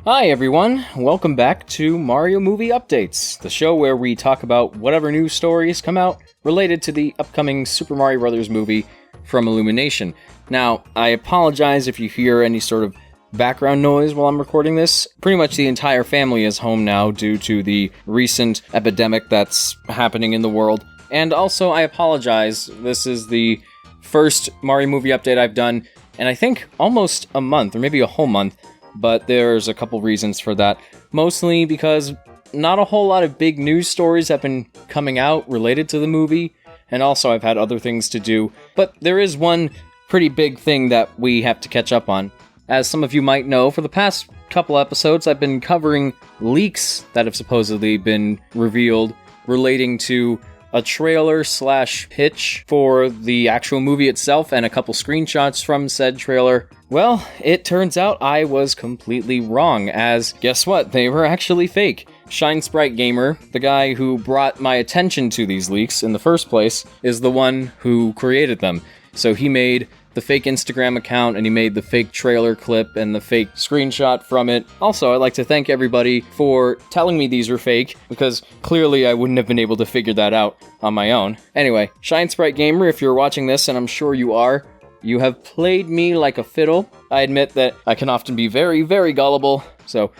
Hi everyone, welcome back to Mario Movie Updates, the show where we talk about whatever news stories come out related to the upcoming Super Mario Bros. Movie from Illumination. Now, I apologize if you hear any sort of background noise while I'm recording this. Pretty much the entire family is home now due to the recent epidemic that's happening in the world. And also, I apologize, this is the first Mario Movie Update I've done in I think almost a month, or maybe a whole month. But there's a couple reasons for that. Mostly because not a whole lot of big news stories have been coming out related to the movie, and also I've had other things to do. But there is one pretty big thing that we have to catch up on. As some of you might know, for the past couple episodes, I've been covering leaks that have supposedly been revealed relating to a trailer/pitch for the actual movie itself and a couple screenshots from said trailer. Well, it turns out I was completely wrong, as guess what? They were actually fake. Shine Sprite Gamer, the guy who brought my attention to these leaks in the first place, is the one who created them. So he made the fake Instagram account, and he made the fake trailer clip and the fake screenshot from it. Also, I'd like to thank everybody for telling me these were fake, because clearly I wouldn't have been able to figure that out on my own. Anyway, Shine Sprite Gamer, if you're watching this, and I'm sure you are, you have played me like a fiddle. I admit that I can often be very, very gullible, so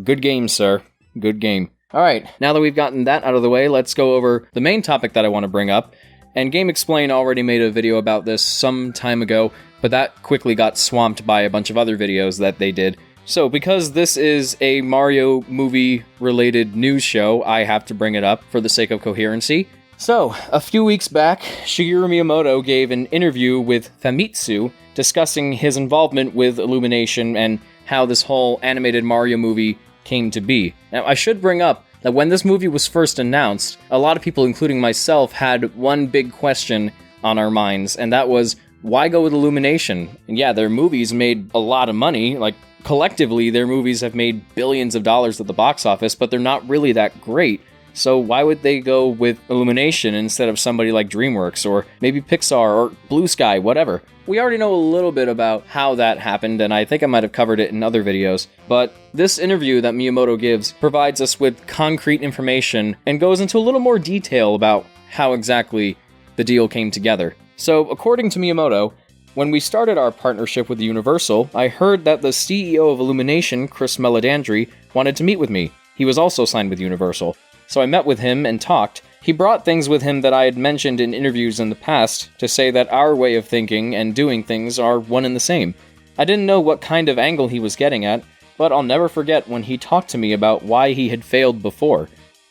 good game, sir. Good game. Alright, now that we've gotten that out of the way, let's go over the main topic that I want to bring up. And Game Explain already made a video about this some time ago, but that quickly got swamped by a bunch of other videos that they did. So because this is a Mario movie-related news show, I have to bring it up for the sake of coherency. So, a few weeks back, Shigeru Miyamoto gave an interview with Famitsu discussing his involvement with Illumination and how this whole animated Mario movie came to be. Now, I should bring up that when this movie was first announced, a lot of people, including myself, had one big question on our minds, and that was, why go with Illumination? And yeah, their movies made a lot of money, like, collectively, their movies have made billions of dollars at the box office, but they're not really that great. So why would they go with Illumination instead of somebody like DreamWorks, or maybe Pixar, or Blue Sky, whatever? We already know a little bit about how that happened, and I think I might have covered it in other videos, but this interview that Miyamoto gives provides us with concrete information and goes into a little more detail about how exactly the deal came together. So, according to Miyamoto, when we started our partnership with Universal, I heard that the CEO of Illumination, Chris Meledandri, wanted to meet with me. He was also signed with Universal. So I met with him and talked. He brought things with him that I had mentioned in interviews in the past to say that our way of thinking and doing things are one and the same. I didn't know what kind of angle he was getting at, but I'll never forget when he talked to me about why he had failed before.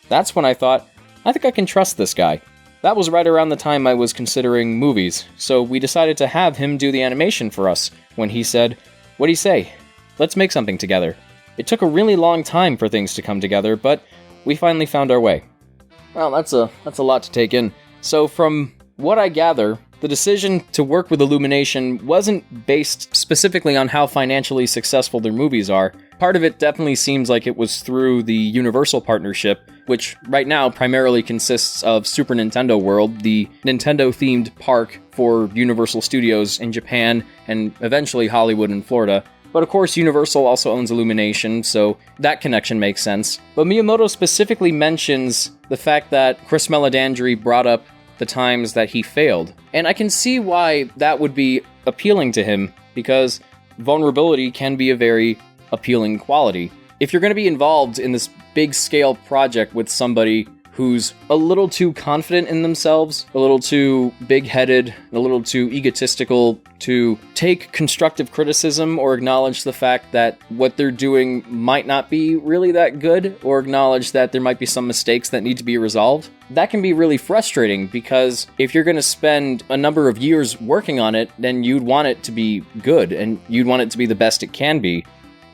That's when I thought, I think I can trust this guy. That was right around the time I was considering movies, so we decided to have him do the animation for us, when he said, "What do you say? Let's make something together." It took a really long time for things to come together, but we finally found our way. Well, that's a lot to take in. So from what I gather, the decision to work with Illumination wasn't based specifically on how financially successful their movies are. Part of it definitely seems like it was through the Universal partnership, which right now primarily consists of Super Nintendo World, the Nintendo-themed park for Universal Studios in Japan and eventually Hollywood and Florida. But of course, Universal also owns Illumination, so that connection makes sense. But Miyamoto specifically mentions the fact that Chris Meledandri brought up the times that he failed. And I can see why that would be appealing to him, because vulnerability can be a very appealing quality. If you're going to be involved in this big-scale project with somebody who's a little too confident in themselves, a little too big-headed, a little too egotistical to take constructive criticism or acknowledge the fact that what they're doing might not be really that good, or acknowledge that there might be some mistakes that need to be resolved, that can be really frustrating, because if you're going to spend a number of years working on it, then you'd want it to be good, and you'd want it to be the best it can be.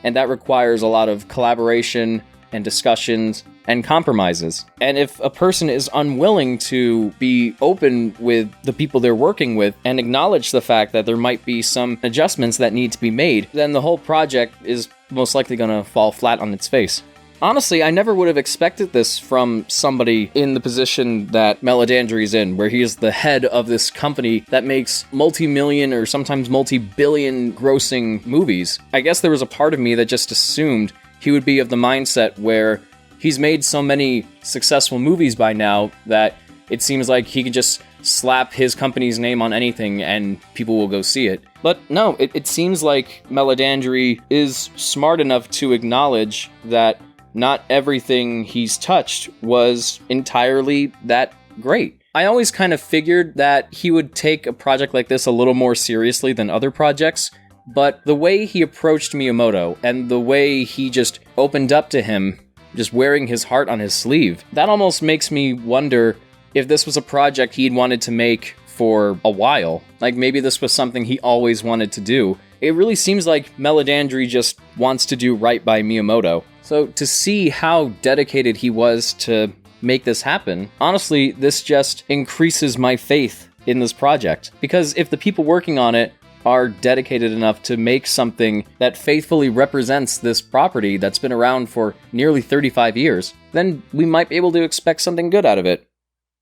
And that requires a lot of collaboration and discussions and compromises. And if a person is unwilling to be open with the people they're working with and acknowledge the fact that there might be some adjustments that need to be made, then the whole project is most likely going to fall flat on its face. Honestly, I never would have expected this from somebody in the position that Meledandri's in, where he is the head of this company that makes multi-million or sometimes multi-billion grossing movies. I guess there was a part of me that just assumed he would be of the mindset where he's made so many successful movies by now that it seems like he could just slap his company's name on anything and people will go see it. But no, it seems like Meledandri is smart enough to acknowledge that not everything he's touched was entirely that great. I always kind of figured that he would take a project like this a little more seriously than other projects, but the way he approached Miyamoto and the way he just opened up to him, just wearing his heart on his sleeve, that almost makes me wonder if this was a project he'd wanted to make for a while. Like maybe this was something he always wanted to do. It really seems like Meledandri just wants to do right by Miyamoto. So to see how dedicated he was to make this happen, honestly, this just increases my faith in this project. Because if the people working on it are dedicated enough to make something that faithfully represents this property that's been around for nearly 35 years, then we might be able to expect something good out of it.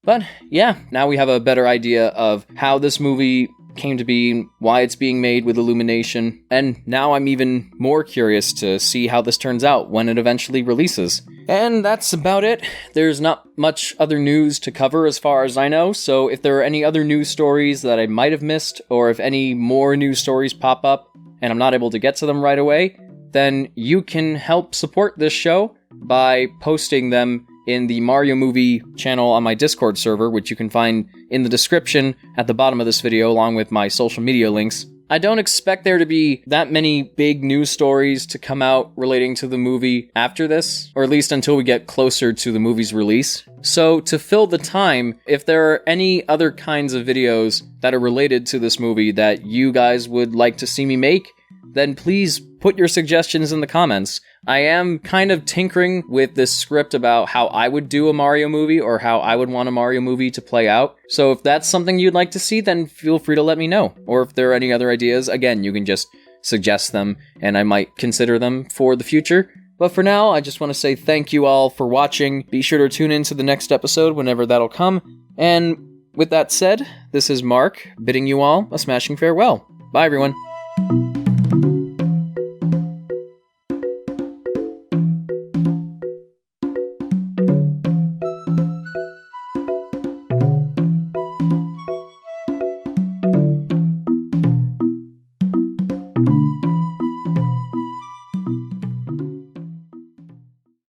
But yeah, now we have a better idea of how this movie came to be, why it's being made with Illumination, and now I'm even more curious to see how this turns out when it eventually releases. And that's about it. There's not much other news to cover as far as I know, so if there are any other news stories that I might have missed, or if any more news stories pop up and I'm not able to get to them right away, then you can help support this show by posting them in the Mario Movie channel on my Discord server, which you can find in the description at the bottom of this video, along with my social media links. I don't expect there to be that many big news stories to come out relating to the movie after this, or at least until we get closer to the movie's release. So to fill the time, if there are any other kinds of videos that are related to this movie that you guys would like to see me make, then please put your suggestions in the comments. I am kind of tinkering with this script about how I would do a Mario movie or how I would want a Mario movie to play out. So if that's something you'd like to see, then feel free to let me know. Or if there are any other ideas, again, you can just suggest them and I might consider them for the future. But for now, I just want to say thank you all for watching. Be sure to tune in to the next episode whenever that'll come. And with that said, this is Mark bidding you all a smashing farewell. Bye everyone.